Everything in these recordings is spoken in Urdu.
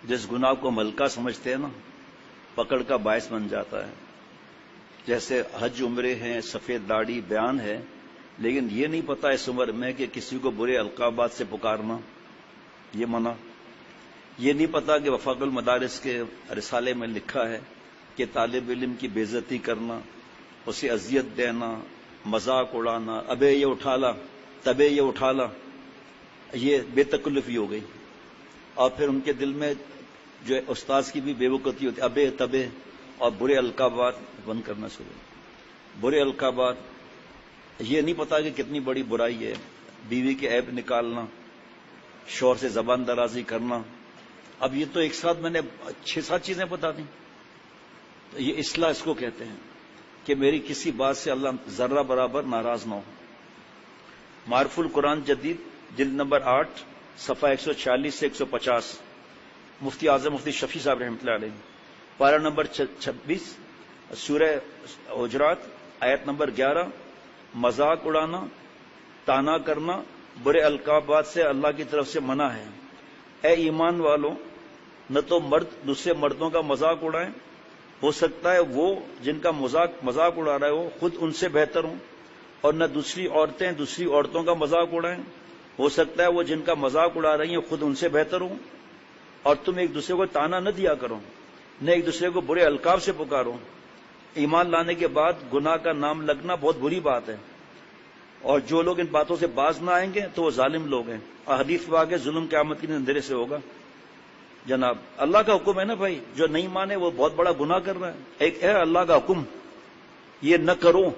جس گناہ کو ملکہ سمجھتے ہیں نا، پکڑ کا باعث بن جاتا ہے. جیسے حج عمرے ہیں، سفید داڑھی بیان ہے، لیکن یہ نہیں پتا اس عمر میں کہ کسی کو برے القابات سے پکارنا یہ منع. یہ نہیں پتا کہ وفاق المدارس کے رسالے میں لکھا ہے کہ طالب علم کی بے عزتی کرنا، اسے اذیت دینا، مذاق اڑانا، ابے یہ اٹھا لا، تبے یہ اٹھا لا، یہ بے تکلفی ہو گئی. اور پھر ان کے دل میں جو استاذ کی بھی بے وقتی ہوتی، ابے تبے اور برے القابات بند کرنا شروع. برے القابات یہ نہیں پتا کہ کتنی بڑی برائی ہے. بیوی کے عیب نکالنا، شوہر سے زبان درازی کرنا. اب یہ تو ایک ساتھ میں نے 6-7 چیزیں بتا دیں. تو یہ اصلاح اس کو کہتے ہیں کہ میری کسی بات سے اللہ ذرہ برابر ناراض نہ ہو. معرف القرآن جدید جلد نمبر 8 صفحہ 146 سے 150، مفتی اعظم مفتی شفیع صاحب رحمۃ اللہ علیہ، پارہ نمبر 26 سورہ حجرات آیت نمبر 11. مذاق اڑانا، طعنا کرنا، برے القابات سے اللہ کی طرف سے منع ہے. اے ایمان والوں، نہ تو مرد دوسرے مردوں کا مذاق اڑائیں، ہو سکتا ہے وہ جن کا مذاق اڑا رہے ہو خود ان سے بہتر ہوں، اور نہ دوسری عورتیں دوسری عورتوں کا مذاق اڑائیں، ہو سکتا ہے وہ جن کا مذاق اڑا رہی ہیں خود ان سے بہتر ہوں. اور تم ایک دوسرے کو طعنا نہ دیا کرو، نہ ایک دوسرے کو برے القاب سے پکارو. ایمان لانے کے بعد گناہ کا نام لگنا بہت بری بات ہے، اور جو لوگ ان باتوں سے باز نہ آئیں گے تو وہ ظالم لوگ ہیں. اور حدیث میں آگے ظلم قیامت کے دن اندھیرے سے ہوگا. جناب اللہ کا حکم ہے نا بھائی، جو نہیں مانے وہ بہت بڑا گناہ کر رہا ہے. ایک ہے اللہ کا حکم، یہ نہ کرو.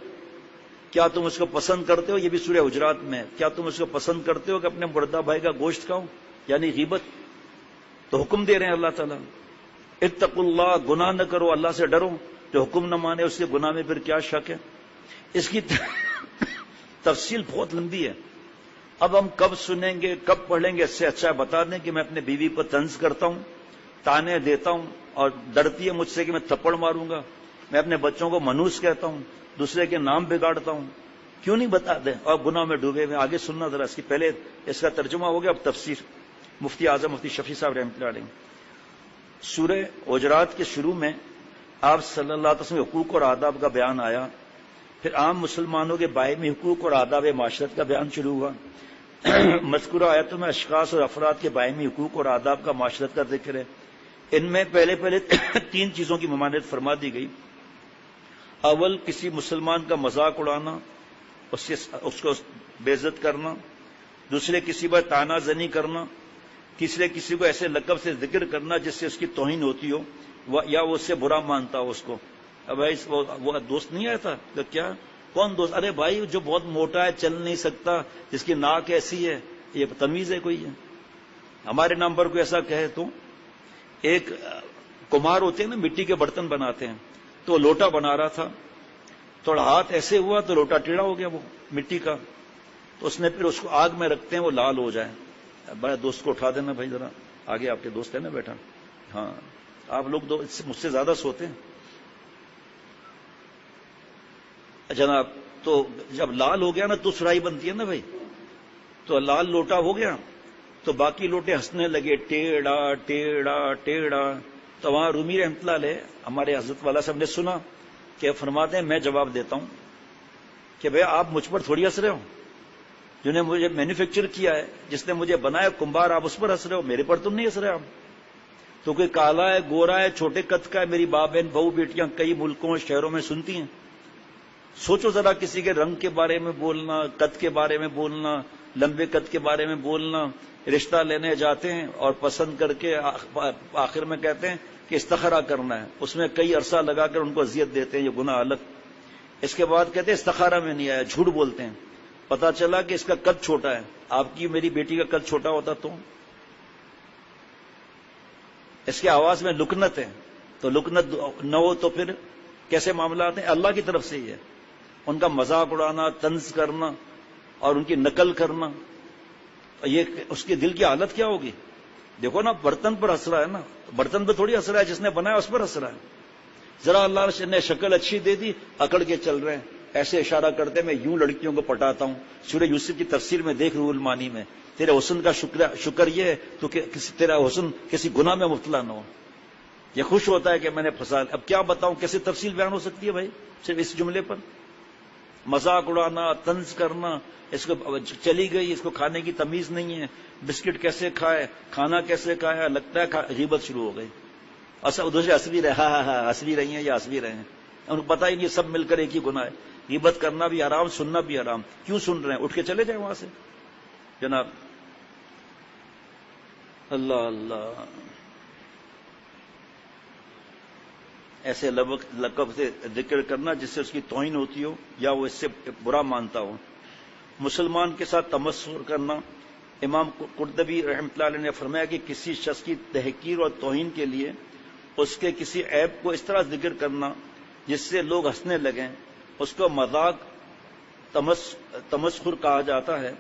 کیا تم اس کو پسند کرتے ہو؟ یہ بھی سورہ حجرات میں. کیا تم اس کو پسند کرتے ہو کہ اپنے مردہ بھائی کا گوشت کھاؤ، یعنی غیبت؟ تو حکم دے رہے ہیں اللہ تعالیٰ، اتقوا اللہ، گناہ نہ کرو، اللہ سے ڈرو. جو حکم نہ مانے اس کے گناہ میں پھر کیا شک ہے؟ اس کی تفصیل بہت لمبی ہے. اب ہم کب سنیں گے، کب پڑھیں گے؟ اس سے اچھا بتا دیں کہ میں اپنے بیوی پر طنز کرتا ہوں، تانے دیتا ہوں، اور ڈرتی ہے مجھ سے کہ میں تھپڑ ماروں گا. میں اپنے بچوں کو منوس کہتا ہوں، دوسرے کے نام بگاڑتا ہوں. کیوں نہیں بتا دیں؟ اور گناہ میں ڈوبے ہوئے. آگے سننا ذرا، اس کی پہلے اس کا ترجمہ ہو گیا، اب تفسیر. مفتی اعظم مفتی شفیع صاحب رحمۃ اللہ علیہ، سورہ حجرات کے شروع میں آپ صلی اللہ علیہ وسلم حقوق اور آداب کا بیان آیا. پھر عام مسلمانوں کے باہمی حقوق اور آداب معاشرت کا بیان شروع ہوا. مذکورہ آیتوں میں اشخاص اور افراد کے باہمی حقوق اور آداب کا معاشرت کا ذکر ہے. ان میں پہلے 3 چیزوں کی ممانعت فرما دی گئی. اول، کسی مسلمان کا مذاق اڑانا، اس کو بے عزت کرنا. دوسرے، کسی پر طعنا زنی کرنا. تیسرے، کسی کو ایسے لقب سے ذکر کرنا جس سے اس کی توہین ہوتی ہو یا وہ اس سے برا مانتا ہو اس کو. اب بھائی وہ دوست نہیں آیا تھا تو کیا، کون دوست؟ ارے بھائی جو بہت موٹا ہے، چل نہیں سکتا، جس کی ناک ایسی ہے، یہ تمیز ہے کوئی ہے؟ ہمارے نام پر کوئی ایسا کہے تو. ایک کمار ہوتے ہیں نا، مٹی کے برتن بناتے ہیں، تو لوٹا بنا رہا تھا، تھوڑا ہاتھ ایسے ہوا تو لوٹا ٹیڑھا ہو گیا وہ مٹی کا. تو اس نے پھر اس کو آگ میں رکھتے ہیں وہ لال ہو جائے. بڑے دوست کو اٹھا دینا بھائی ذرا، آگے آپ کے دوست ہے نا بیٹھا. ہاں آپ لوگ مجھ سے زیادہ سوتے ہیں جناب. تو جب لال ہو گیا نا تو سرائی بنتی ہے نا بھائی، تو لال لوٹا ہو گیا تو باقی لوٹے ہنسنے لگے، ٹیڑھا ٹیڑھا ٹیڑھا. تو وہاں رومی رحمۃ اللہ علیہ ہمارے حضرت والا صاحب نے سنا کہ فرماتے ہیں میں جواب دیتا ہوں کہ بھائی آپ مجھ پر تھوڑی ہنس رہے ہو، جنہوں نے مجھے مینوفیکچر کیا ہے، جس نے مجھے بنایا کمبار، آپ اس پر ہنس رہے ہو، میرے پر تم نہیں ہنس رہے. آپ تو کوئی کالا ہے، گورا ہے، چھوٹے قد کا ہے، میری ماں بہن بہو بیٹیاں کئی ملکوں شہروں میں سنتی ہیں. سوچو ذرا، کسی کے رنگ کے بارے میں بولنا، قد کے بارے میں بولنا، لمبے قد کے بارے میں بولنا. رشتہ لینے جاتے ہیں اور پسند کر کے آخر میں کہتے ہیں کہ استخارہ کرنا ہے، اس میں کئی عرصہ لگا کر ان کو اذیت دیتے ہیں، یہ گناہ الگ. اس کے بعد کہتے ہیں استخارہ میں نہیں آیا، جھوٹ بولتے ہیں. پتا چلا کہ اس کا قد چھوٹا ہے، آپ کی میری بیٹی کا قد چھوٹا ہوتا تو. اس کے آواز میں لکنت ہے، تو لکنت نہ ہو تو پھر کیسے معاملات ہیں؟ اللہ کی طرف سے ہی ہے. ان کا مذاق اڑانا، طنز کرنا اور ان کی نقل کرنا، یہ اس کے دل کی حالت کیا ہوگی؟ دیکھو نا، برتن پر ہنس رہا ہے نا، برتن پہ تھوڑی ہنس رہا ہے، جس نے بنایا اس پر ہنس رہا ہے. ذرا اللہ نے شکل اچھی دے دی، اکڑ کے چل رہے ہیں. ایسے اشارہ کرتے میں یوں لڑکیوں کو پٹاتا ہوں. سورہ یوسف کی تفسیر میں دیکھ روح المعانی میں تیرے حسن کا شکر یہ ہے تو کہ تیرا حسن کسی گناہ میں مبتلا نہ ہو. یہ خوش ہوتا ہے کہ میں نے پھنسا. اب کیا بتاؤں کیسے تفصیل بیان ہو سکتی ہے بھائی صرف اس جملے پر؟ مذاق اڑانا، طنز کرنا، اس کو چلی گئی، اس کو کھانے کی تمیز نہیں ہے، بسکٹ کیسے کھائے، کھانا کیسے کھایا، لگتا ہے غیبت شروع ہو گئی. دوسرے ہنس بھی رہے، ہاں ہنس بھی رہی ہیں یا ہنس بھی رہے ہیں، ان کو پتہ ہی نہیں سب مل کر ایک ہی گناہ ہے. غیبت کرنا بھی حرام، سننا بھی حرام. کیوں سن رہے ہیں؟ اٹھ کے چلے جائیں وہاں سے جناب. اللہ اللہ، ایسے لقب سے ذکر کرنا جس سے اس کی توہین ہوتی ہو یا وہ اس سے برا مانتا ہو. مسلمان کے ساتھ تمسخر کرنا. امام قرطبی رحمۃ اللہ علیہ نے فرمایا کہ کسی شخص کی تحقیر اور توہین کے لیے اس کے کسی عیب کو اس طرح ذکر کرنا جس سے لوگ ہنسنے لگیں، اس کو مذاق تمسخر کہا جاتا ہے.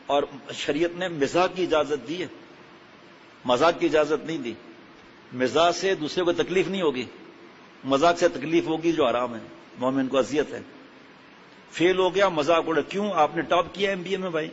اور شریعت نے مزاح کی اجازت دی ہے، مذاق کی اجازت نہیں دی. مزاح سے دوسرے کو تکلیف نہیں ہوگی، مذاق سے تکلیف ہوگی جو حرام ہے، مومن کو اذیت ہے. فیل ہو گیا، مذاق اڑا. کیوں؟ آپ نے ٹاپ کیا MBA میں بھائی،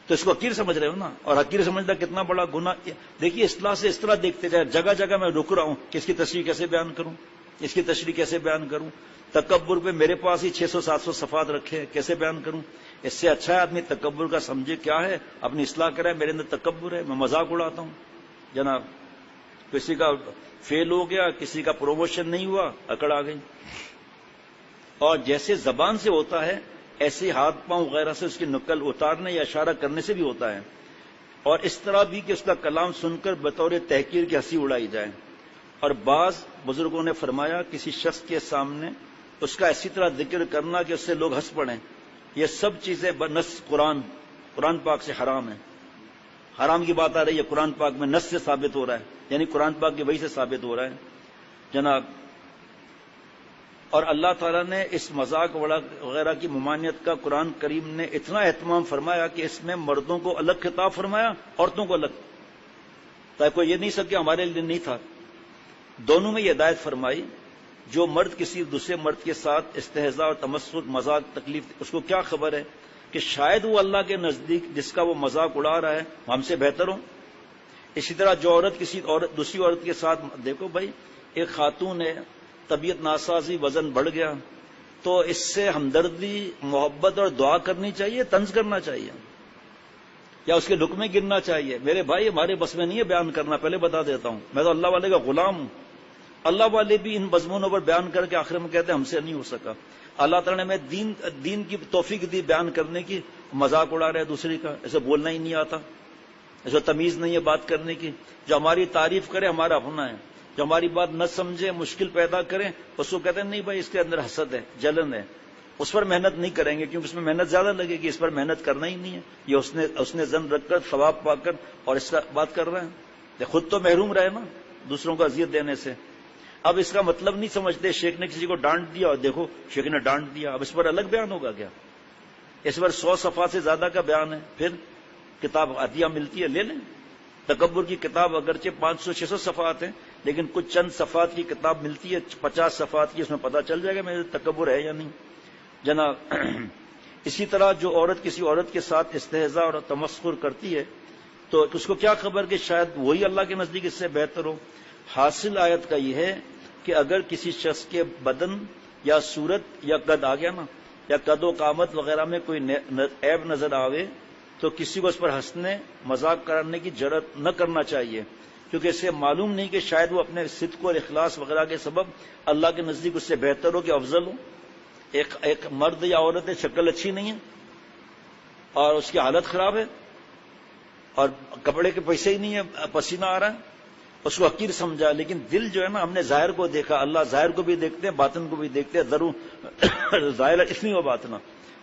تو اس کو حقیر سمجھ رہے ہو نا. اور حقیر سمجھنا کتنا بڑا گناہ. دیکھیے اصلاح سے اس طرح دیکھتے جائے. جگہ جگہ میں رک رہا ہوں کہ اس کی تشریح کیسے بیان کروں، اس کی تشریح کیسے بیان کروں. تکبر پہ میرے پاس ہی 600-700 صفحات رکھے، کیسے بیان کروں. اس سے اچھا ہے آدمی تکبر کا سمجھے کیا ہے، اپنی اصلاح کرے. میرے اندر تکبر ہے، میں مذاق اڑاتا ہوں جناب. کسی کا فیل ہو گیا، کسی کا پروموشن نہیں ہوا، اکڑ آ گئی. اور جیسے زبان سے ہوتا ہے ایسے ہاتھ پاؤں وغیرہ سے اس کی نقل اتارنے یا اشارہ کرنے سے بھی ہوتا ہے. اور اس طرح بھی کہ اس کا کلام سن کر بطور تحقیر کی ہنسی اڑائی جائے. اور بعض بزرگوں نے فرمایا کسی شخص کے سامنے اس کا اسی طرح ذکر کرنا کہ اس سے لوگ ہنس پڑیں. یہ سب چیزیں بنص قرآن پاک سے حرام ہیں. حرام کی بات آ رہی ہے قرآن پاک میں، نص سے ثابت ہو رہا ہے، یعنی قرآن پاک کی وحی سے ثابت ہو رہا ہے جناب. اور اللہ تعالیٰ نے اس مذاق وغیرہ کی ممانعت کا قرآن کریم نے اتنا اہتمام فرمایا کہ اس میں مردوں کو الگ خطاب فرمایا، عورتوں کو الگ، تاکہ کوئی یہ نہیں سکے ہمارے لیے نہیں تھا. دونوں میں یہ ہدایت فرمائی. جو مرد کسی دوسرے مرد کے ساتھ استہزاء اور تمسخر، مذاق، تکلیف، اس کو کیا خبر ہے کہ شاید وہ اللہ کے نزدیک جس کا وہ مذاق اڑا رہا ہے ہم سے بہتر ہو. اسی طرح جو عورت کسی دوسری عورت کے ساتھ، دیکھو بھائی ایک خاتون ہے، طبیعت ناسازی، وزن بڑھ گیا، تو اس سے ہمدردی، محبت اور دعا کرنی چاہیے، طنز کرنا چاہیے یا اس کے لقمے گرنا چاہیے؟ میرے بھائی ہمارے بس میں نہیں ہے بیان کرنا، پہلے بتا دیتا ہوں. میں تو اللہ والے کا غلام ہوں. اللہ والے بھی ان مضمونوں پر بیان کر کے آخر میں کہتے ہیں ہم سے نہیں ہو سکا. اللہ تعالیٰ نے ہمیں دین کی توفیق دی بیان کرنے کی. مذاق اڑا رہے دوسری کا، ایسے بولنا ہی نہیں آتا، ایسے تمیز نہیں ہے بات کرنے کی. جو ہماری تعریف کرے ہمارا اپنا ہے، جو ہماری بات نہ سمجھے، مشکل پیدا کریں، اس کو کہتے ہیں نہیں بھائی اس کے اندر حسد ہے، جلن ہے، اس پر محنت نہیں کریں گے کیونکہ اس میں محنت زیادہ لگے گی. اس پر محنت کرنا ہی نہیں ہے. یہ اس نے زن رکھ کر ثواب پا کر اور اس کا بات کر رہے ہیں. خود تو محروم رہے نا دوسروں کو اذیت دینے سے. اب اس کا مطلب نہیں سمجھتے. شیخ نے کسی کو ڈانٹ دیا اور دیکھو شیخ نے ڈانٹ دیا، اب اس پر الگ بیان ہوگا کیا؟ اس پر 100 صفحات سے زیادہ کا بیان ہے. پھر کتاب عطیہ ملتی ہے، لے لیں. تکبر کی کتاب اگرچہ 500-600 صفحات ہیں، لیکن کچھ چند صفحات کی کتاب ملتی ہے 50 صفحات کی، اس میں پتہ چل جائے گا میرے تکبر ہے یا نہیں جناب. اسی طرح جو عورت کسی عورت کے ساتھ استہزاء اور تمسخر کرتی ہے تو اس کو کیا خبر کہ شاید وہی اللہ کے نزدیک اس سے بہتر ہو. حاصل آیت کا یہ ہے کہ اگر کسی شخص کے بدن یا صورت یا قد آ گیا نا، یا قد و قامت وغیرہ میں کوئی عیب نظر آوے تو کسی کو اس پر ہنسنے، مذاق کرنے کی جرات نہ کرنا چاہیے، کیونکہ اس سے معلوم نہیں کہ شاید وہ اپنے صدق اور اخلاص وغیرہ کے سبب اللہ کے نزدیک اس سے بہتر ہو کہ افضل ہو. ایک مرد یا عورت ہے، شکل اچھی نہیں ہے اور اس کی حالت خراب ہے اور کپڑے کے پیسے ہی نہیں ہے، پسینہ آ رہا ہے، اس کو حقیر سمجھا. لیکن دل جو ہے نا، ہم نے ظاہر کو دیکھا، اللہ ظاہر کو بھی دیکھتے ہیں، باطن کو بھی دیکھتے ہیں. ضرور ظاہر اس لیے وہ باطنا،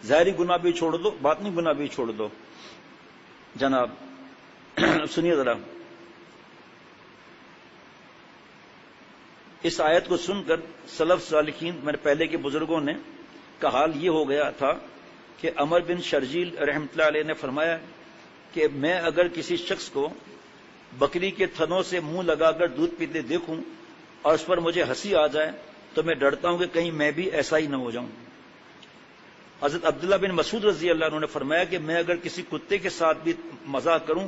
ظاہری گناہ بھی چھوڑ دو، باطنی گناہ بھی چھوڑ دو جناب. سنیے ذرا، اس آیت کو سن کر سلف صالحین میرے پہلے کے بزرگوں نے کا حال یہ ہو گیا تھا کہ عمر بن شرجیل رحمۃ اللہ علیہ نے فرمایا کہ میں اگر کسی شخص کو بکری کے تھنوں سے منہ لگا کر دودھ پیتے دیکھوں اور اس پر مجھے ہنسی آ جائے تو میں ڈرتا ہوں کہ کہیں میں بھی ایسا ہی نہ ہو جاؤں. حضرت عبداللہ بن مسعود رضی اللہ عنہ نے فرمایا کہ میں اگر کسی کتے کے ساتھ بھی مزاح کروں،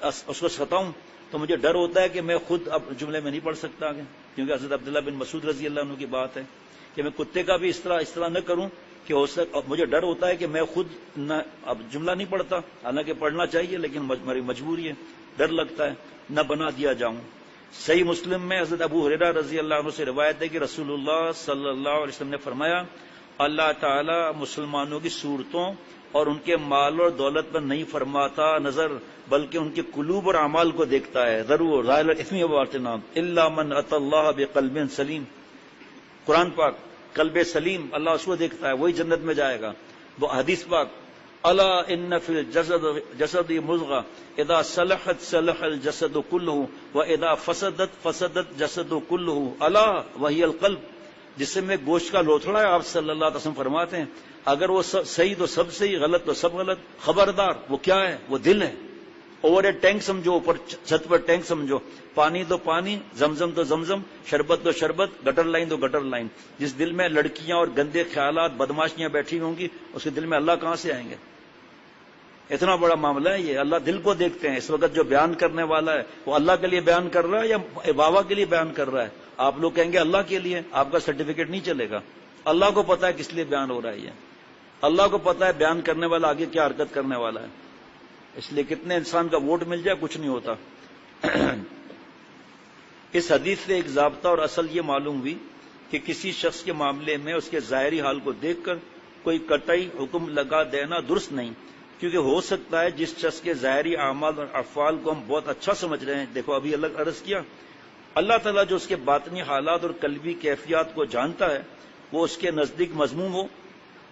اس کو ستاؤں، تو مجھے ڈر ہوتا ہے کہ میں خود اب جملے میں نہیں پڑھ سکتا آگے، کیونکہ حضرت عبداللہ بن مسعود رضی اللہ عنہ کی بات ہے کہ میں کتے کا بھی اس طرح نہ کروں کہ مجھے ڈر ہوتا ہے کہ میں خود نہ اب جملہ نہیں پڑھتا، حالانکہ پڑھنا چاہیے لیکن ہماری مجبوری ہے، ڈر لگتا ہے نہ بنا دیا جاؤں۔ صحیح مسلم میں حضرت ابو ہریرہ رضی اللہ عنہ سے روایت ہے کہ رسول اللہ صلی اللہ علیہ وسلم نے فرمایا، اللہ تعالی مسلمانوں کی صورتوں اور ان کے مال اور دولت پر نہیں فرماتا نظر، بلکہ ان کے قلوب اور اعمال کو دیکھتا ہے۔ ضرور ظاہر اثمی وباطنہ الا من اتى اللہ بقلب سلیم، قرآن پاک، قلب سلیم اللہ اس کو دیکھتا ہے، وہی جنت میں جائے گا۔ وہ حدیث پاک، الا ان فی الجسد مضغہ اذا صلحت صلح الجسد كله واذا فسدت فسد الجسد كله الا وهي القلب، جسم میں گوشت کا لوتھڑا ہے، آپ صلی اللہ علیہ وسلم فرماتے ہیں اگر وہ صحیح تو سب صحیح، غلط تو سب غلط، خبردار وہ کیا ہے؟ وہ دل ہے۔ اوور اے ٹینک سمجھو، اوپر چھت پر ٹینک سمجھو، پانی تو پانی، زمزم تو زمزم، شربت تو شربت، گٹر لائن تو گٹر لائن۔ جس دل میں لڑکیاں اور گندے خیالات بدماشیاں بیٹھی ہوں گی، اس کے دل میں اللہ کہاں سے آئیں گے؟ اتنا بڑا معاملہ ہے یہ، اللہ دل کو دیکھتے ہیں۔ اس وقت جو بیان کرنے والا ہے وہ اللہ کے لیے بیان کر رہا ہے یا بابا کے لیے بیان کر رہا ہے؟ آپ لوگ کہیں گے اللہ کے لیے، آپ کا سرٹیفکیٹ نہیں چلے گا۔ اللہ کو پتا ہے کس لیے بیان ہو رہا ہے یہ، اللہ کو پتا ہے بیان کرنے والا آگے کیا حرکت کرنے والا ہے۔ اس لیے کتنے انسان کا ووٹ مل جائے کچھ نہیں ہوتا۔ اس حدیث سے ایک ضابطہ اور اصل یہ معلوم ہوئی کہ کسی شخص کے معاملے میں اس کے ظاہری حال کو دیکھ کر کوئی قطعی حکم لگا دینا درست نہیں، کیونکہ ہو سکتا ہے جس شخص کے ظاہری اعمال اور افعال کو ہم بہت اچھا سمجھ رہے ہیں، دیکھو ابھی الگ عرض کیا، اللہ تعالیٰ جو اس کے باطنی حالات اور قلبی کیفیات کو جانتا ہے وہ اس کے نزدیک مذموم ہو،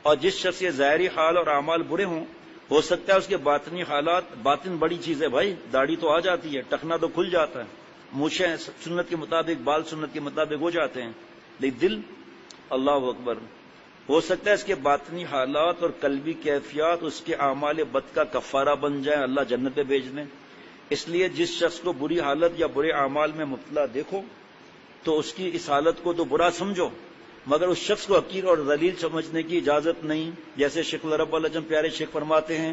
اور جس شخص کے ظاہری حال اور اعمال برے ہوں، ہو سکتا ہے اس کے باطنی حالات، باطن بڑی چیز ہے بھائی، داڑھی تو آ جاتی ہے، ٹخنا تو کھل جاتا ہے، مونچھیں سنت کے مطابق، بال سنت کے مطابق ہو جاتے ہیں، لیکن دل، اللہ اکبر، ہو سکتا ہے اس کے باطنی حالات اور قلبی کیفیات اس کے اعمال بد کا کفارہ بن جائیں، اللہ جنت پہ بھیج دیں۔ اس لیے جس شخص کو بری حالت یا برے اعمال میں مبتلا دیکھو تو اس کی اس حالت کو تو برا سمجھو، مگر اس شخص کو حقیر اور ذلیل سمجھنے کی اجازت نہیں۔ جیسے شیخ رب العجم پیارے شیخ فرماتے ہیں،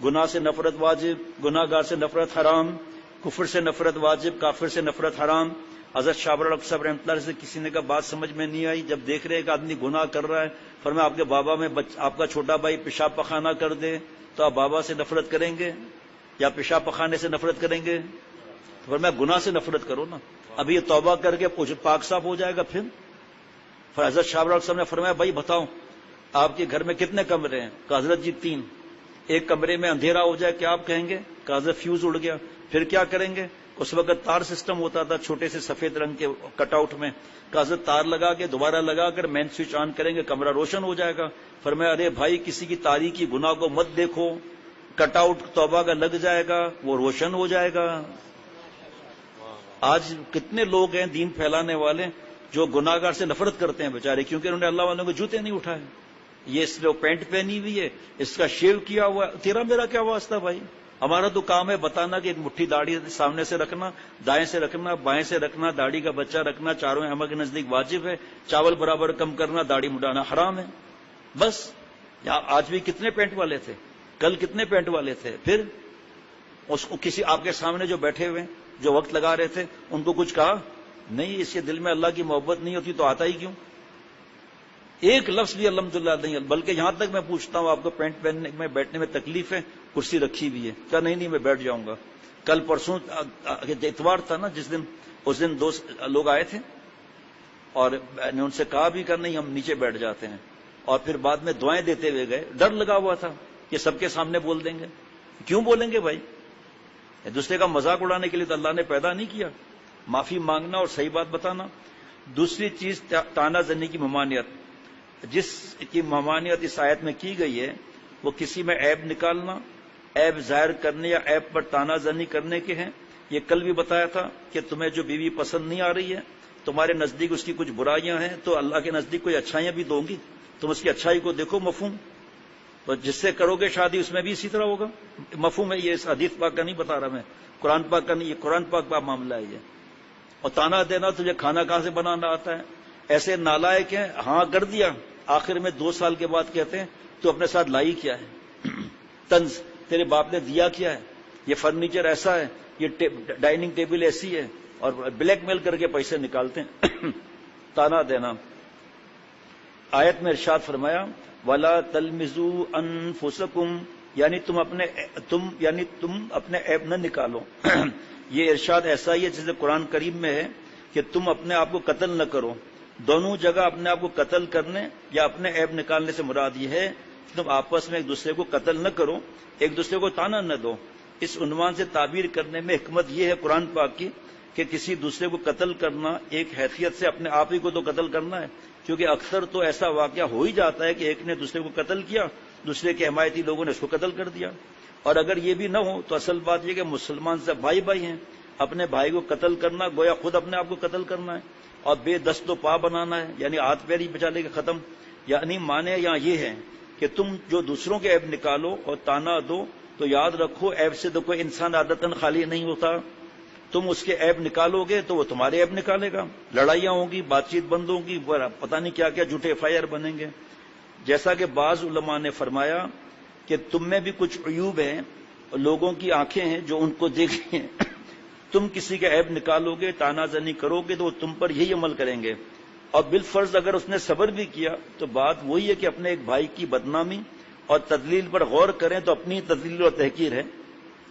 گناہ سے نفرت واجب، گناہ گار سے نفرت حرام، کفر سے نفرت واجب، کافر سے نفرت حرام۔ حضرت شابر صاحب رحمۃ اللہ سے کسی نے کہا بات سمجھ میں نہیں آئی، جب دیکھ رہے کہ آدمی گناہ کر رہا ہے، فرمایا آپ کے بابا میں آپ کا چھوٹا بھائی پیشاب پخانہ کر دے تو آپ بابا سے نفرت کریں گے یا پیشاب پخانے سے نفرت کریں گے؟ تو فرمایا گناہ سے نفرت کرو نا، ابھی یہ توبہ کر کے پاک صاف ہو جائے گا پھر۔ حضرت شابر صاحب نے فرمایا بھائی بتاؤ آپ کے گھر میں کتنے کمرے ہیں؟ کہ حضرت جی 3۔ ایک کمرے میں اندھیرا ہو جائے کیا آپ کہیں گے؟ کہ حضرت فیوز اڑ گیا، پھر کیا کریں گے؟ اس وقت تار سسٹم ہوتا تھا چھوٹے سے سفید رنگ کے کٹ آؤٹ میں، کہ حضرت تار لگا کے دوبارہ لگا کر مین سوئچ آن کریں گے کمرہ روشن ہو جائے گا۔ فرمایا ارے بھائی کسی کی تاریکی گناہ کو مت دیکھو، کٹ آؤٹ توبہ کا لگ جائے گا وہ روشن ہو جائے گا۔ آج کتنے لوگ ہیں دین پھیلانے والے جو گناہ گار سے نفرت کرتے ہیں بیچارے، کیونکہ انہوں نے اللہ والوں کے جوتے نہیں اٹھائے۔ یہ اس نے پینٹ پہنی ہوئی ہے، اس کا شیو کیا ہوا ہے، تیرا میرا کیا واسطہ بھائی؟ ہمارا تو کام ہے بتانا کہ ایک مٹھی داڑھی سامنے سے رکھنا، دائیں سے رکھنا، بائیں سے رکھنا، داڑھی کا بچہ رکھنا چاروں احمد کے نزدیک واجب ہے، چاول برابر کم کرنا، داڑھی مڈانا حرام ہے۔ بس آج بھی کتنے پینٹ والے تھے، کل کتنے پینٹ والے تھے، پھر اس کو کسی آپ کے سامنے جو بیٹھے ہوئے جو وقت لگا رہے تھے ان کو کچھ کہا نہیں؟ اس کے دل میں اللہ کی محبت نہیں ہوتی تو آتا ہی کیوں؟ ایک لفظ بھی الحمدللہ نہیں، بلکہ یہاں تک میں پوچھتا ہوں آپ کو پینٹ پہننے میں بیٹھنے میں تکلیف ہے؟ کرسی رکھی ہوئی ہے، کہا نہیں میں بیٹھ جاؤں گا۔ کل پرسوں اتوار تھا نا جس دن، اس دن 2 لوگ آئے تھے اور میں نے ان سے کہا بھی کہ نہیں ہم نیچے بیٹھ جاتے ہیں، اور پھر بعد میں دعائیں دیتے ہوئے گئے، ڈر لگا ہوا تھا کہ سب کے سامنے بول دیں گے۔ کیوں بولیں گے بھائی؟ دوسرے کا مذاق اڑانے کے لیے تو اللہ نے پیدا نہیں کیا۔ معافی مانگنا اور صحیح بات بتانا۔ دوسری چیز تانا زنی کی ممانعت، جس کی ممانعت اس آیت میں کی گئی ہے وہ کسی میں عیب نکالنا، عیب ظاہر کرنے یا عیب پر تانا زنی کرنے کے ہیں۔ یہ کل بھی بتایا تھا کہ تمہیں جو بیوی پسند نہیں آ رہی ہے، تمہارے نزدیک اس کی کچھ برائیاں ہیں تو اللہ کے نزدیک کوئی اچھائیاں بھی دوں گی، تم اس کی اچھائی کو دیکھو۔ مفہوم تو جس سے کرو گے شادی اس میں بھی اسی طرح ہوگا۔ مفہوم ہے یہ، اس حدیث پاک کا نہیں بتا رہا میں، قرآن پاک کا نہیں، یہ قرآن پاک کا معاملہ ہے یہ۔ اور تانا دینا تجھے کھانا کہاں سے بنانا آتا ہے؟ ایسے نالائق ہیں، ہاں کر دیا آخر میں 2 سال کے بعد کہتے ہیں تو اپنے ساتھ لائی کیا ہے؟ طنز، تیرے باپ نے دیا کیا ہے؟ یہ فرنیچر ایسا ہے، یہ ڈائننگ ٹیبل ایسی ہے، اور بلیک میل کر کے پیسے نکالتے ہیں تانا دینا۔ آیت میں ارشاد فرمایا وَلَا تَلْمِزُوا أَنفُسَكُمْ، یعنی تم اپنے عیب نہ نکالو۔ یہ ارشاد ایسا ہی ہے جیسے قرآن کریم میں ہے کہ تم اپنے آپ کو قتل نہ کرو۔ دونوں جگہ اپنے آپ کو قتل کرنے یا اپنے عیب نکالنے سے مراد یہ ہے کہ تم آپس میں ایک دوسرے کو قتل نہ کرو، ایک دوسرے کو تانا نہ دو۔ اس عنوان سے تعبیر کرنے میں حکمت یہ ہے قرآن پاک کی کہ کسی دوسرے کو قتل کرنا ایک حیثیت سے اپنے آپ ہی کو تو قتل کرنا ہے، کیونکہ اکثر تو ایسا واقعہ ہو ہی جاتا ہے کہ ایک نے دوسرے کو قتل کیا، دوسرے کے حمایتی لوگوں نے اس کو قتل کر دیا۔ اور اگر یہ بھی نہ ہو تو اصل بات یہ کہ مسلمان سے بھائی بھائی ہیں، اپنے بھائی کو قتل کرنا گویا خود اپنے آپ کو قتل کرنا ہے، اور بے دست و پا بنانا ہے، یعنی ہاتھ پیر ہی بچا لے کے ختم۔ یعنی معنی یہاں یہ ہے کہ تم جو دوسروں کے عیب نکالو اور تانا دو تو یاد رکھو عیب سے تو کوئی انسان عادتاً خالی نہیں ہوتا۔ تم اس کے عیب نکالو گے تو وہ تمہارے عیب نکالے گا، لڑائیاں ہوں گی، بات چیت بند ہوگی، پتہ نہیں کیا کیا جھوٹے FIR بنیں گے۔ جیسا کہ بعض علماء نے فرمایا کہ تم میں بھی کچھ عیوب ہیں، لوگوں کی آنکھیں ہیں جو ان کو دیکھیں، تم کسی کا عیب نکالو گے، تانا زنی کرو گے تو وہ تم پر یہی عمل کریں گے، اور بالفرض اگر اس نے صبر بھی کیا تو بات وہی ہے کہ اپنے ایک بھائی کی بدنامی اور تدلیل پر غور کریں تو اپنی تدلیل اور تحقیر ہے۔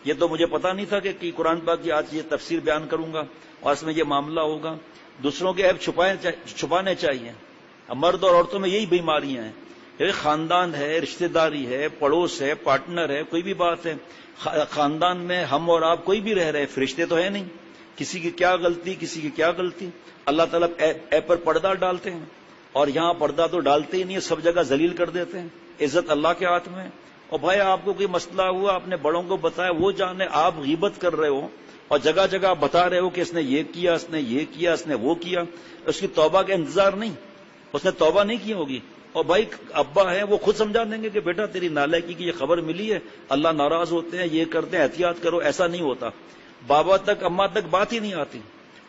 یہ تو مجھے پتا نہیں تھا کہ قرآن پاک کی آج یہ تفسیر بیان کروں گا اور اس میں یہ معاملہ ہوگا۔ دوسروں کے عیب چھپانے چاہیے۔ مرد اور عورتوں میں یہی بیماریاں ہیں، خاندان ہے، رشتہ داری ہے، پڑوس ہے، پارٹنر ہے، کوئی بھی بات ہے، خاندان میں ہم اور آپ کوئی بھی رہ رہے، فرشتے تو ہے نہیں، کسی کی کیا غلطی کسی کی کیا غلطی۔ اللہ تعالیٰ عیب پر پردہ ڈالتے ہیں، اور یہاں پردہ تو ڈالتے ہی نہیں، سب جگہ ذلیل کر دیتے ہیں۔ عزت اللہ کے ہاتھ میں۔ اور بھائی آپ کو کوئی مسئلہ ہوا، اپنے بڑوں کو بتایا، وہ جانے، آپ غیبت کر رہے ہو اور جگہ جگہ آپ بتا رہے ہو کہ اس نے یہ کیا، اس نے یہ کیا، اس نے وہ کیا، اس کی توبہ کا انتظار نہیں، اس نے توبہ نہیں کی ہوگی۔ اور بھائی ابا ہے وہ خود سمجھا دیں گے کہ بیٹا تیری نالائکی کی یہ خبر ملی ہے، اللہ ناراض ہوتے ہیں، یہ کرتے ہیں، احتیاط کرو۔ ایسا نہیں ہوتا، بابا تک اماں تک بات ہی نہیں آتی،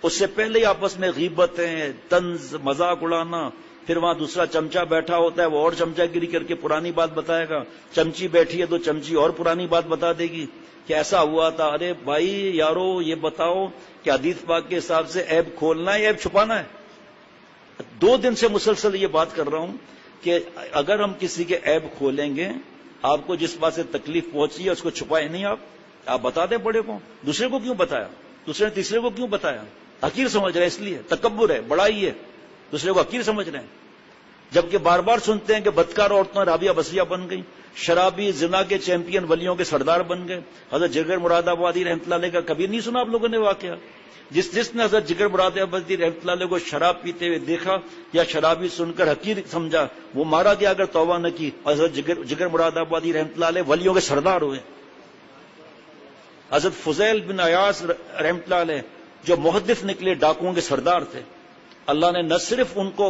اس سے پہلے ہی آپس میں غیبتیں، طنز، مذاق اڑانا۔ پھر وہاں دوسرا چمچا بیٹھا ہوتا ہے، وہ اور چمچا گیری کر کے پرانی بات بتائے گا، چمچی بیٹھی ہے تو چمچی اور پرانی بات بتا دے گی کہ ایسا ہوا تھا۔ ارے بھائی یارو یہ بتاؤ کہ حدیث پاک کے حساب سے عیب کھولنا ہے عیب چھپانا ہے؟ 2 دن سے مسلسل یہ بات کر رہا ہوں کہ اگر ہم کسی کے عیب کھولیں گے، آپ کو جس بات سے تکلیف پہنچی ہے اس کو چھپائے نہیں، آپ بتا دیں بڑے کو، دوسرے کو کیوں بتایا، دوسرے نے تیسرے کو کیوں بتایا؟ حقیر سمجھ رہے، اس لیے تکبر ہے، بڑائی ہے، دوسرے کو حقیر سمجھ رہے ہیں۔ جبکہ بار بار سنتے ہیں کہ بدکار عورتیں رابعہ بصریہ بن گئیں، شرابی زنا کے چیمپئن ولیوں کے سردار بن گئے۔ حضرت جگر مراد آبادی رحمۃ اللہ علیہ کا کبھی نہیں سنا آپ لوگوں نے واقعہ؟ جس نے حضرت جگر مراد آبادی رحمۃ اللہ علیہ کو شراب پیتے ہوئے دیکھا یا شرابی سن کر حقیر سمجھا، وہ مارا گیا اگر توبہ نہ کی۔ حضرت جگر مراد آبادی رحمۃ اللہ علیہ ولیوں کے سردار ہوئے۔ حضرت فضیل بن عیاض رحمۃ اللہ علیہ جو محدث نکلے، ڈاکوؤں کے سردار تھے، اللہ نے نہ صرف ان کو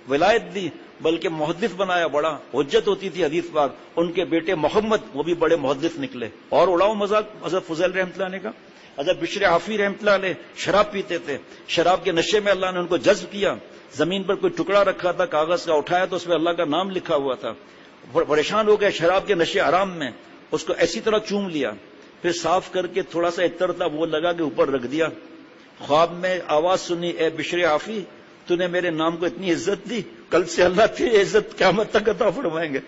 ولایت دی بلکہ محدث بنایا، بڑا حجت ہوتی تھی حدیث پاک۔ ان کے بیٹے محمد وہ بھی بڑے محدث نکلے۔ اور اڑاؤ مذاق حضرت فضیل رحمۃ اللہ علیہ کا۔ حضرت بشر حافی رحمۃ اللہ علیہ شراب پیتے تھے، شراب کے نشے میں اللہ نے ان کو جذب کیا، زمین پر کوئی ٹکڑا رکھا تھا کاغذ کا، اٹھایا تو اس میں اللہ کا نام لکھا ہوا تھا، پریشان ہو گئے شراب کے نشے حرام میں، اس کو ایسی طرح چوم لیا، پھر صاف کر کے تھوڑا سا عطر تھا وہ لگا کے اوپر رکھ دیا۔ خواب میں آواز سنی، اے بشر حافی تو نے میرے نام کو اتنی عزت دی، کل سے اللہ تیری عزت قیامت تک عطا فرمائیں گے۔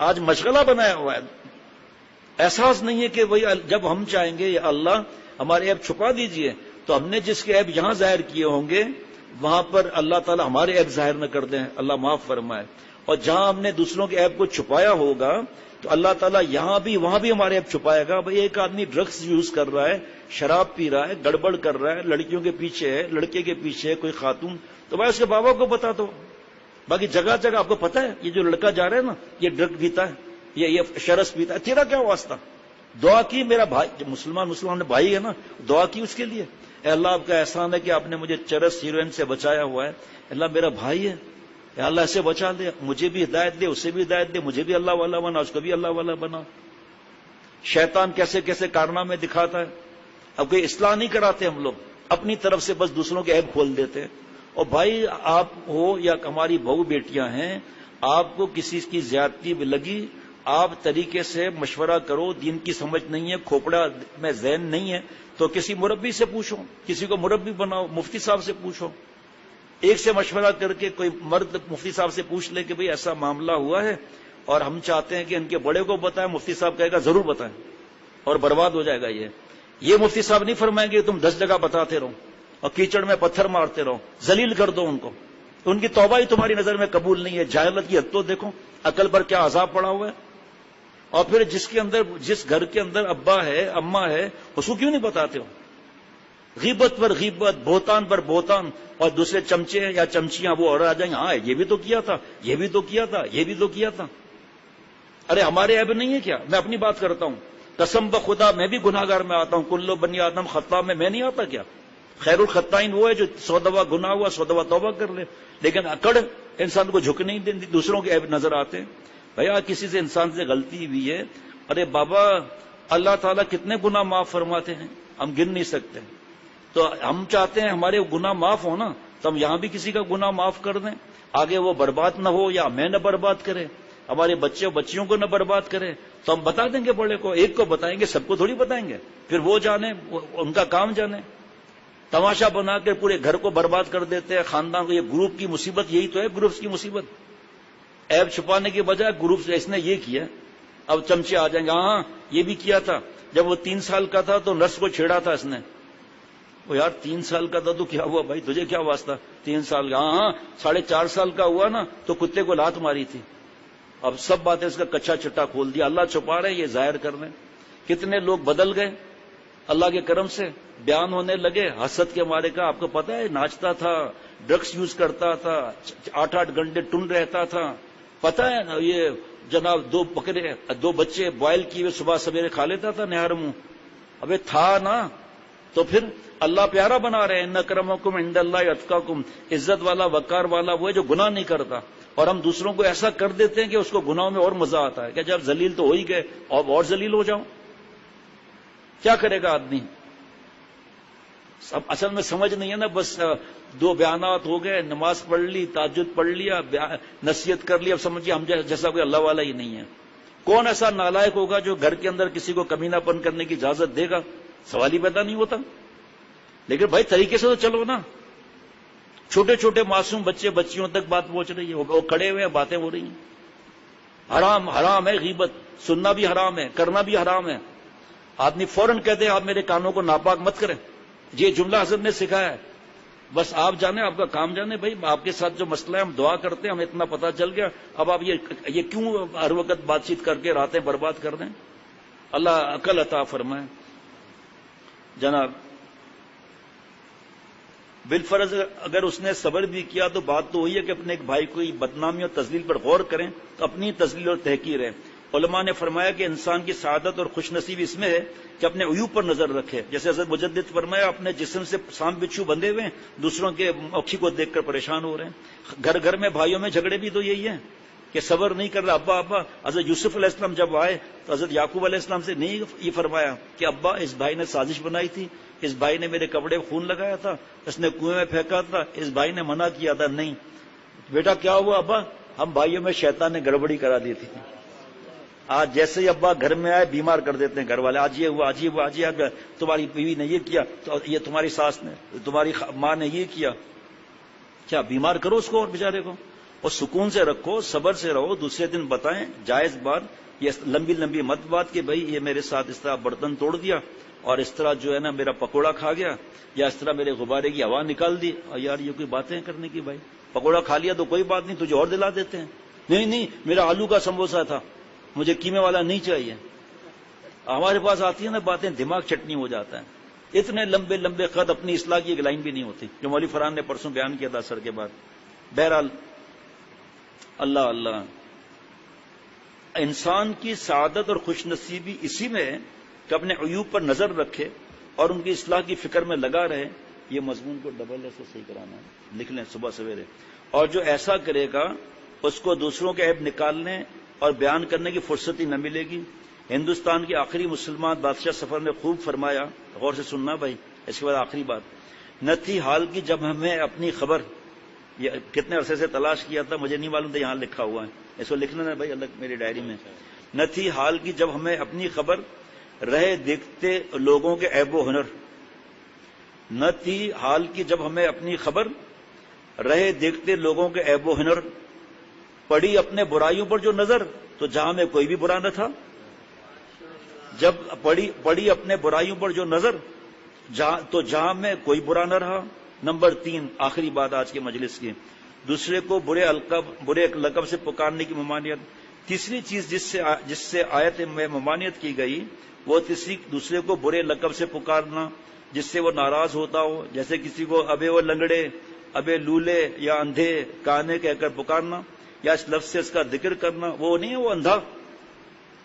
آج مشغلہ بنایا ہوا ہے، احساس نہیں ہے کہ وہی جب ہم چاہیں گے یا اللہ ہمارے عیب چھپا دیجئے تو ہم نے جس کے عیب یہاں ظاہر کیے ہوں گے وہاں پر اللہ تعالی ہمارے عیب ظاہر نہ کر دیں، اللہ معاف فرمائے۔ اور جہاں ہم نے دوسروں کے عیب کو چھپایا ہوگا تو اللہ تعالیٰ یہاں بھی وہاں بھی ہمارے عیب چھپائے گا۔ بھئی ایک آدمی ڈرگس یوز کر رہا ہے، شراب پی رہا ہے، گڑبڑ کر رہا ہے، لڑکیوں کے پیچھے ہے، لڑکے کے پیچھے ہے، کوئی خاتون، تو بھائی اس کے بابا کو بتا دو۔ باقی جگہ جگہ آپ کو پتا ہے یہ جو لڑکا جا رہا ہے نا یہ ڈرگ پیتا ہے، یہ شرس پیتا ہے، تیرا کیا واسطہ؟ دعا کی میرا بھائی، مسلمان بھائی ہے نا، دعا کی اس کے لیے، اے اللہ آپ کا احسان ہے کہ آپ نے مجھے چرس ہیروئن سے بچایا ہوا ہے، اللہ میرا بھائی ہے، اے اللہ اسے بچا دے، مجھے بھی ہدایت دے، اسے بھی ہدایت دے، مجھے بھی اللہ والا بنا، اس کو بھی اللہ والا بنا۔ شیطان کیسے کیسے کارنامے دکھاتا ہے۔ اب کوئی اصلاح نہیں کراتے ہم لوگ، اپنی طرف سے بس دوسروں کے عیب کھول دیتے ہیں، اور بھائی آپ ہو یا ہماری بہو بیٹیاں ہیں، آپ کو کسی کی زیادتی لگی، آپ طریقے سے مشورہ کرو، دین کی سمجھ نہیں ہے، کھوپڑا میں ذہن نہیں ہے، تو کسی مربی سے پوچھو، کسی کو مربی بناؤ، مفتی صاحب سے پوچھو، ایک سے مشورہ کر کے کوئی مرد مفتی صاحب سے پوچھ لے کہ بھئی ایسا معاملہ ہوا ہے اور ہم چاہتے ہیں کہ ان کے بڑے کو بتائیں، مفتی صاحب کہے گا ضرور بتائیں، اور برباد ہو جائے گا یہ مفتی صاحب نہیں فرمائیں گے تم 10 جگہ بتاتے رہو اور کیچڑ میں پتھر مارتے رہو، ذلیل کر دو ان کو، ان کی توبہ ہی تمہاری نظر میں قبول نہیں ہے۔ جاہلت کی حد تو دیکھو، عقل پر کیا عذاب پڑا ہوا ہے۔ اور پھر جس گھر کے اندر ابا ہے اماں ہے اس کو کیوں نہیں بتاتے ہو؟ غیبت پر غیبت، بہتان پر بہتان، اور دوسرے چمچے یا چمچیاں وہ اور آ جائیں گے، ہاں یہ بھی تو کیا تھا، یہ بھی تو کیا تھا، یہ بھی تو کیا تھا۔ ارے ہمارے عیب نہیں ہے کیا؟ میں اپنی بات کرتا ہوں، قسم بخدا میں بھی گناہگار میں آتا ہوں، کلو بنی آدم خطا میں نہیں آتا کیا؟ خیر الخطائین وہ ہے جو 100 دفعہ گناہ ہوا 100 دفعہ توبہ کر لے، لیکن اکڑ انسان کو جھک نہیں دیتی، دوسروں کے عیب نظر آتے ہیں۔ بھیا کسی سے انسان سے غلطی ہوئی ہے، ارے بابا اللہ تعالیٰ کتنے گناہ معاف فرماتے ہیں، ہم گن نہیں سکتے، تو ہم چاہتے ہیں ہمارے گناہ معاف ہو نا، تو ہم یہاں بھی کسی کا گناہ معاف کر دیں، آگے وہ برباد نہ ہو یا ہمیں نہ برباد کرے، ہمارے بچے بچیوں کو نہ برباد کرے، تو ہم بتا دیں گے بڑے کو، ایک کو بتائیں گے، سب کو تھوڑی بتائیں گے، پھر وہ جانے، ان کا کام جانے۔ تماشا بنا کے پورے گھر کو برباد کر دیتے ہیں، خاندان کو۔ یہ گروپ کی مصیبت یہی تو ہے، گروپس کی مصیبت، عیب چھپانے کے بجائے گروپ سے اس نے یہ کیا، اب چمچے آ جائیں گے، ہاں یہ بھی کیا تھا، جب وہ 3 سال کا تھا تو نرس کو چھیڑا تھا اس نے، وہ یار 3 سال کا تھا تو کیا ہوا بھائی، تجھے کیا واسطہ 3 سال کا، ہاں 4.5 سال کا ہوا نا تو کتے کو لات ماری تھی، اب سب باتیں اس کا کچا چٹا کھول دیا، اللہ چھپا رہے یہ ظاہر کر رہے۔ کتنے لوگ بدل گئے اللہ کے کرم سے، بیان ہونے لگے، حسد کے مارے کا، آپ کو پتا ہے ناچتا تھا، ڈرگس یوز کرتا تھا، 8 گھنٹے ٹن رہتا تھا، پتا ہے نا، یہ جناب 2 بچے بوائل کیے ہوئے صبح سویرے کھا لیتا تھا نہار منہ، ابے تھا نا، تو پھر اللہ پیارا بنا رہے ہیں، ان اکرمکم عند اللہ اتقاکم، عزت والا وقار والا وہ ہے جو گناہ نہیں کرتا، اور ہم دوسروں کو ایسا کر دیتے ہیں کہ اس کو گناہوں میں اور مزہ آتا ہے کہ جب ذلیل تو ہو ہی گئے اور ذلیل ہو جاؤں، کیا کرے گا آدمی؟ اصل میں سمجھ نہیں ہے نا، بس 2 بیانات ہو گئے، نماز پڑھ لی، تہجد پڑھ لیا، نصیحت کر لی، اب سمجھیے ہم جیسا کوئی اللہ والا ہی نہیں ہے۔ کون ایسا نالائق ہوگا جو گھر کے اندر کسی کو کمینہ پن کرنے کی اجازت دے گا؟ سوال ہی پیدا نہیں ہوتا۔ لیکن بھائی طریقے سے تو چلو نا، چھوٹے چھوٹے معصوم بچے بچیوں تک بات پہنچ رہی ہے، وہ کھڑے ہوئے ہیں، باتیں ہو رہی ہیں، حرام ہے غیبت، سننا بھی حرام ہے، کرنا بھی حرام ہے۔ آدمی فوراً کہتے ہیں آپ میرے کانوں کو ناپاک مت کریں، یہ جملہ حضرت نے سکھایا ہے، بس آپ جانے، آپ کا کام جانے، بھائی آپ کے ساتھ جو مسئلہ ہے ہم دعا کرتے ہیں، ہمیں اتنا پتہ چل گیا، اب آپ یہ کیوں ہر وقت بات چیت کر کے راتیں برباد کر دیں؟ اللہ عقل عطا فرمائے۔ جناب بالفرض اگر اس نے صبر بھی کیا تو بات تو وہی ہے کہ اپنے ایک بھائی کو بدنامی اور تذلیل پر غور کریں تو اپنی تذلیل اور تحقیر ہے۔ علماء نے فرمایا کہ انسان کی سعادت اور خوش نصیبی اس میں ہے کہ اپنے عیوب پر نظر رکھے، جیسے حضرت مجدد فرمایا اپنے جسم سے سانپ بچھو بندھے ہوئے ہیں، دوسروں کے اوکھی کو دیکھ کر پریشان ہو رہے ہیں۔ گھر گھر میں بھائیوں میں جھگڑے بھی تو یہی ہیں کہ صبر نہیں کر رہا ابا۔ حضرت یوسف علیہ السلام جب آئے تو حضرت یعقوب علیہ السلام سے نہیں یہ فرمایا کہ ابا اس بھائی نے سازش بنائی تھی، اس بھائی نے میرے کپڑے خون لگایا تھا، اس نے کنویں میں پھینکا تھا، اس بھائی نے منع کیا تھا، نہیں بیٹا کیا ہوا ابا، ہم بھائیوں میں شیطان نے گڑبڑی کرا دی تھی۔ آج جیسے ہی ابا گھر میں آئے بیمار کر دیتے ہیں گھر والے، آج یہ ہوا، آج یہ ہوا، آج یہ ہوا، تمہاری بیوی نے یہ کیا، تو یہ تمہاری ساس نے، تمہاری ماں نے یہ کیا، کیا بیمار کرو اس کو اور بیچارے کو، اور سکون سے رکھو، صبر سے رہو، دوسرے دن بتائیں جائز بات، یہ لمبی لمبی مت بات کہ بھائی یہ میرے ساتھ اس طرح برتن توڑ دیا اور اس طرح جو ہے نا میرا پکوڑا کھا گیا، یا اس طرح میرے غبارے کی ہوا نکال دی، اور یار یہ کوئی باتیں کرنے کی، بھائی پکوڑا کھا لیا تو کوئی بات نہیں، تجھے اور دلا دیتے ہیں، نہیں میرا آلو کا سموسہ تھا، مجھے قیمے والا نہیں چاہیے۔ ہمارے پاس آتی ہے نا باتیں، دماغ چٹنی ہو جاتا ہے، اتنے لمبے لمبے خط، اپنی اصلاح کی ایک لائن بھی نہیں ہوتی، جو مولوی فرحان نے پرسوں بیان کیا تھا اثر کے بعد۔ بہرحال اللہ انسان کی سعادت اور خوش نصیبی اسی میں ہے کہ اپنے عیوب پر نظر رکھے اور ان کی اصلاح کی فکر میں لگا رہے۔ یہ مضمون کو ڈبل ایسے صحیح کرانا ہے، لکھ لیں صبح سویرے، اور جو ایسا کرے گا اس کو دوسروں کے عیب نکالنے اور بیان کرنے کی فرصت ہی نہ ملے گی۔ ہندوستان کے آخری مسلمان بادشاہ سفر نے خوب فرمایا، غور سے سننا بھائی، اس کے بعد آخری بات، نہ تھی حال کی جب ہمیں اپنی خبر یہ کتنے عرصے سے تلاش کیا تھا مجھے نہیں معلوم تھا، یہاں لکھا ہوا ہے، اس کو لکھنا ہے بھائی الگ میری ڈائری میں. نہ تھی حال کی جب ہمیں اپنی خبر رہے دیکھتے لوگوں کے عیب و ہنر. نہ تھی حال کی جب ہمیں اپنی خبر رہے دیکھتے لوگوں کے عیب و ہنر. پڑی اپنے برائیوں پر جو نظر تو جہاں میں کوئی بھی برا نہ تھا. جب پڑی اپنے برائیوں پر جو نظر تو جہاں میں کوئی برا نہ رہا. نمبر 3 آخری بات آج کے مجلس کی، دوسرے کو برے لقب سے پکارنے کی ممانعت. تیسری چیز جس سے آیت میں ممانعت کی گئی وہ دوسرے کو برے لقب سے پکارنا جس سے وہ ناراض ہوتا ہو، جیسے کسی کو ابے وہ لنگڑے، ابے لولے یا اندھے کانے کہہ کر پکارنا یا اس لفظ سے اس کا ذکر کرنا. وہ نہیں ہے وہ اندھا،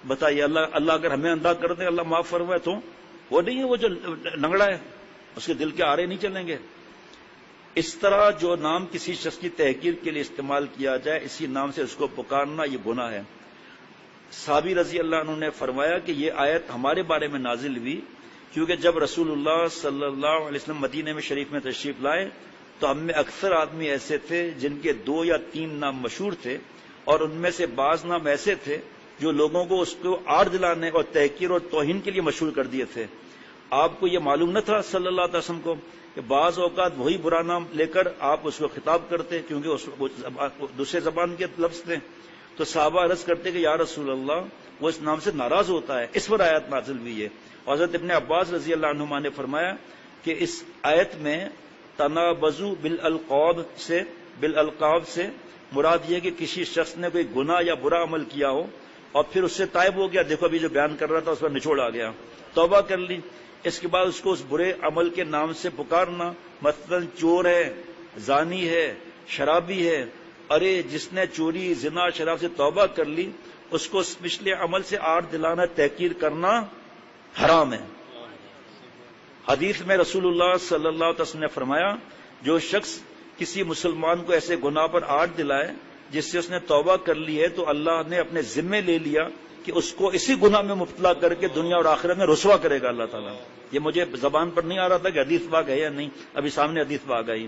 بتائیے اللہ اگر ہمیں اندھا کر دے اللہ معاف فرمائے تو وہ نہیں ہے وہ جو لنگڑا ہے، اس کے دل کے آرے نہیں چلیں گے. اس طرح جو نام کسی شخص کی تحقیر کے لیے استعمال کیا جائے اسی نام سے اس کو پکارنا یہ گناہ ہے. صحابی رضی اللہ عنہ نے فرمایا کہ یہ آیت ہمارے بارے میں نازل ہوئی کیونکہ جب رسول اللہ صلی اللہ علیہ وسلم مدینے میں شریف میں تشریف لائے تو ہم میں اکثر آدمی ایسے تھے جن کے 2 یا 3 نام مشہور تھے، اور ان میں سے بعض نام ایسے تھے جو لوگوں کو اس کو آڑ دلانے اور تحقیر اور توہین کے لیے مشہور کر دیے تھے. آپ کو یہ معلوم نہ تھا صلی اللہ علیہ وسلم کو کہ بعض اوقات وہی برا نام لے کر آپ اس کو خطاب کرتے کیونکہ دوسرے زبان کے لفظ تھے. تو صحابہ عرض کرتے کہ یا رسول اللہ وہ اس نام سے ناراض ہوتا ہے. اس پر آیت نازل ہوئی ہے. حضرت ابن عباس رضی اللہ عنہما نے فرمایا کہ اس آیت میں تنابزوا بالالقاب سے مراد یہ کہ کسی شخص نے کوئی گناہ یا برا عمل کیا ہو اور پھر اس سے تائب ہو گیا، دیکھو ابھی جو بیان کر رہا تھا اس پر نچوڑ آ گیا، توبہ کر لی، اس کے بعد اس کو اس برے عمل کے نام سے پکارنا، مثلا چور ہے، زانی ہے، شرابی ہے. ارے جس نے چوری، زنا، شراب سے توبہ کر لی اس کو اس پچھلے عمل سے آڑ دلانا، تحقیر کرنا حرام ہے. حدیث میں رسول اللہ صلی اللہ علیہ وسلم نے فرمایا جو شخص کسی مسلمان کو ایسے گناہ پر آڑ دلائے جس سے اس نے توبہ کر لی ہے تو اللہ نے اپنے ذمے لے لیا کہ اس کو اسی گناہ میں مبتلا کر کے دنیا اور آخرت میں رسوا کرے گا اللہ تعالیٰ. یہ مجھے زبان پر نہیں آ رہا تھا کہ حدیث پاک ہے یا نہیں، ابھی سامنے حدیث پاک آئی.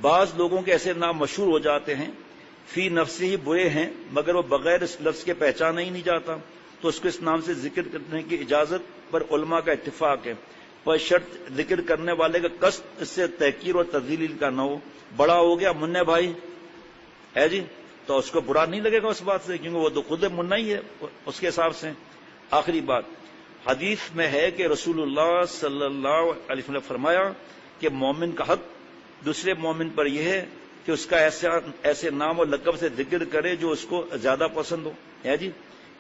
بعض لوگوں کے ایسے نام مشہور ہو جاتے ہیں فی نفسی ہی برے ہیں مگر وہ بغیر اس لفظ کے پہچانا ہی نہیں جاتا، تو اس کو اس نام سے ذکر کرنے کی اجازت پر علماء کا اتفاق ہے، پر شرط ذکر کرنے والے کا قصد اس سے تحقیر اور تذلیل کا نہ ہو. بڑا ہو گیا منع بھائی ہے جی تو اس کو برا نہیں لگے گا اس بات سے کیونکہ وہ تو خود منع ہی ہے اس کے حساب سے. آخری بات حدیث میں ہے کہ رسول اللہ صلی اللہ علیہ وسلم نے فرمایا کہ مومن کا حق دوسرے مومن پر یہ ہے کہ اس کا ایسے نام اور لقب سے ذکر کرے جو اس کو زیادہ پسند ہو ہے جی.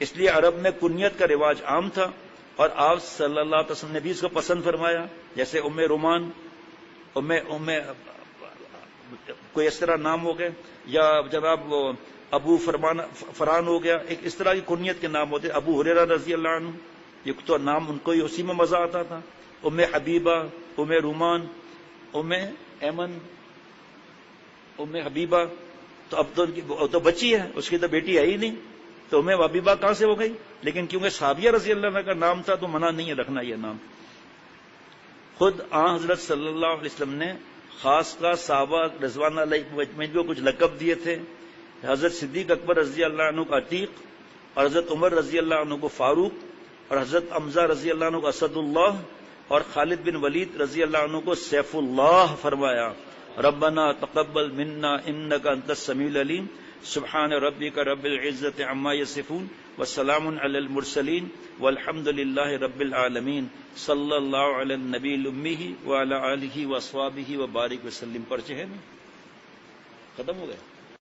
اس لیے عرب میں کنیت کا رواج عام تھا اور آپ صلی اللہ علیہ وسلم نے بھی اس کو پسند فرمایا، جیسے ام رومان، کوئی اس طرح نام ہو گئے، یا جب آپ ابو فران ہو گیا، ایک اس طرح کی کنیت کے نام ہوتے. ابو ہریرہ رضی اللہ عنہ یہ تو نام ان کو ہی اسی میں مزہ آتا تھا. ام حبیبہ، ام رومان، ام ایمن، ام حبیبہ، تو اب تو بچی ہے، اس کی تو بیٹی ہے ہی نہیں، تو ام حبیبہ کہاں سے ہو گئی؟ لیکن کیونکہ صحابیہ رضی اللہ عنہ کا نام تھا تو منع نہیں ہے رکھنا یہ نام. خود حضرت صلی اللہ علیہ وسلم نے خاص کا صحابہ رضوان علیہ مجمعین کو کچھ لقب دیے تھے. حضرت صدیق اکبر رضی اللہ عنہ کو عتیق، اور حضرت عمر رضی اللہ عنہ کو فاروق، اور حضرت حمزہ رضی اللہ عنہ کو اسد اللہ، اور خالد بن ولید رضی اللہ عنہ کو سیف اللہ فرمایا. ربنا تقبل منا انک انت السمیع العلیم. سبحان ربک رب العزت عما یصفون وسلام علی المرسلین والحمد للہ رب العالمین. صلی اللہ علی النبی الامی وعلی آلہ واصحابہ وبارک وسلم. پرچے ہیں ختم ہو گئے.